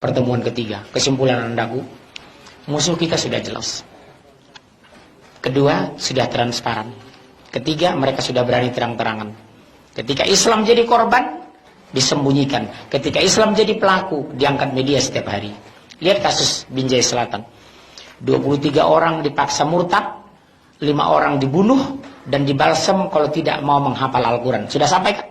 Pertemuan ketiga, kesimpulan andaku, musuh kita sudah jelas. Kedua, sudah transparan. Ketiga, mereka sudah berani terang-terangan. Ketika Islam jadi korban, disembunyikan. Ketika Islam jadi pelaku, diangkat media setiap hari. Lihat kasus Binjai Selatan. 23 orang dipaksa murtad, 5 orang dibunuh, dan dibalsem kalau tidak mau menghafal Al-Quran. Sudah sampai kan?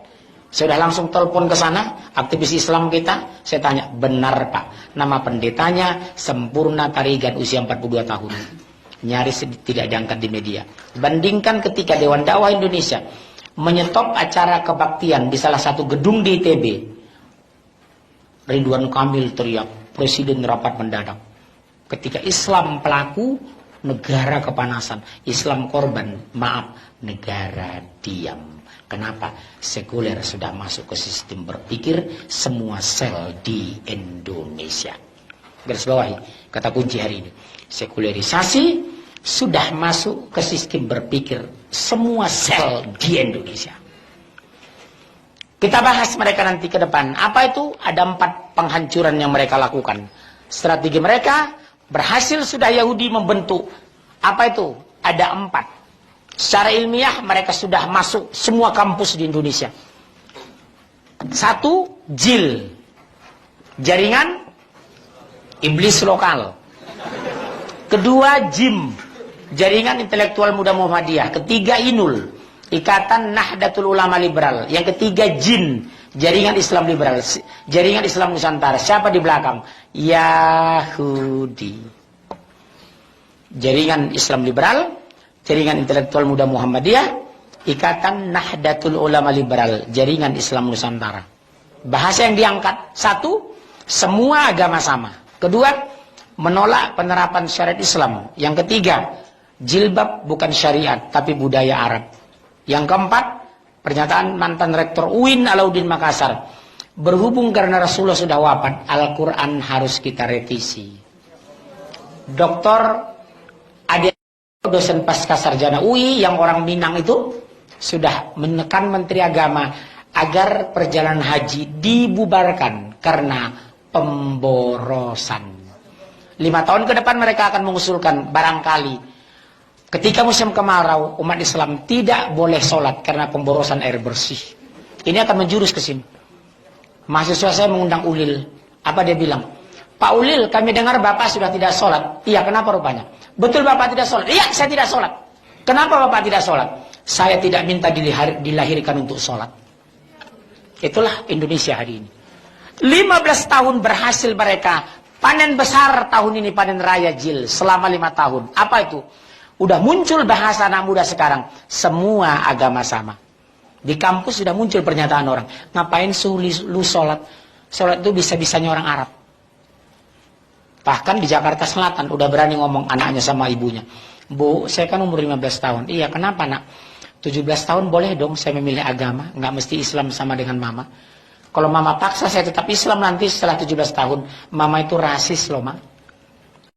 Sudah langsung telepon ke sana, aktivis Islam kita. Saya tanya, benar Pak, nama pendetanya Sempurna Tarigan, usia 42 tahun. Nyaris tidak diangkat di media. Bandingkan ketika Dewan Dakwah Indonesia menyetop acara kebaktian di salah satu gedung di ITB. Ridwan Kamil teriak, Presiden rapat mendadak. Ketika Islam pelaku, negara kepanasan. Islam korban, maaf, negara diam. Kenapa? Sekuler sudah masuk ke sistem berpikir semua sel di Indonesia. Garis bawahi, kata kunci hari ini. Sekulerisasi sudah masuk ke sistem berpikir semua sel di Indonesia. Kita bahas mereka nanti ke depan. Apa itu? Ada 4 penghancuran yang mereka lakukan. Strategi mereka berhasil sudah Yahudi membentuk. Apa itu? Ada 4. Secara ilmiah mereka sudah masuk semua kampus di Indonesia. 1, JIL, jaringan iblis lokal. Kedua, JIM, jaringan intelektual muda Muhammadiyah. Ketiga, INUL, Ikatan Nahdlatul Ulama Liberal. Yang ketiga, JIN, jaringan Islam Liberal, jaringan Islam Nusantara. Siapa di belakang? Yahudi. Jaringan Islam Liberal, jaringan intelektual muda Muhammadiyah, Ikatan Nahdlatul Ulama Liberal, jaringan Islam Nusantara. Bahasa yang diangkat, 1, semua agama sama. Kedua, menolak penerapan syariat Islam. Yang ketiga, jilbab bukan syariat tapi budaya Arab. Yang keempat, pernyataan mantan rektor UIN Alauddin Makassar, berhubung karena Rasulullah sudah wafat, Al-Quran harus kita revisi. Dr. Ade, dosen pasca sarjana UI yang orang Minang itu, sudah menekan Menteri Agama agar perjalanan haji dibubarkan karena pemborosan. 5 tahun ke depan mereka akan mengusulkan barangkali ketika musim kemarau umat Islam tidak boleh sholat karena pemborosan air bersih. Ini akan menjurus ke sini. Mahasiswa saya mengundang Ulil. Apa dia bilang? Pak Ulil, kami dengar Bapak sudah tidak sholat. Iya, kenapa rupanya? Betul Bapak tidak sholat? Iya, saya tidak sholat. Kenapa Bapak tidak sholat? Saya tidak minta dilahirkan untuk sholat. Itulah Indonesia hari ini. 15 tahun berhasil mereka. Panen besar tahun ini, panen raya JIL. Selama 5 tahun. Apa itu? Udah muncul bahasa anak muda sekarang. Semua agama sama. Di kampus sudah muncul pernyataan orang. Ngapain lu sholat? Sholat itu bisa-bisanya orang Arab. Bahkan di Jakarta Selatan udah berani ngomong anaknya sama ibunya. Bu, saya kan umur 15 tahun. Iya, kenapa nak? 17 tahun boleh dong saya memilih agama. Nggak mesti Islam sama dengan mama. Kalau mama paksa saya tetap Islam nanti setelah 17 tahun. Mama itu rasis loh, Mak.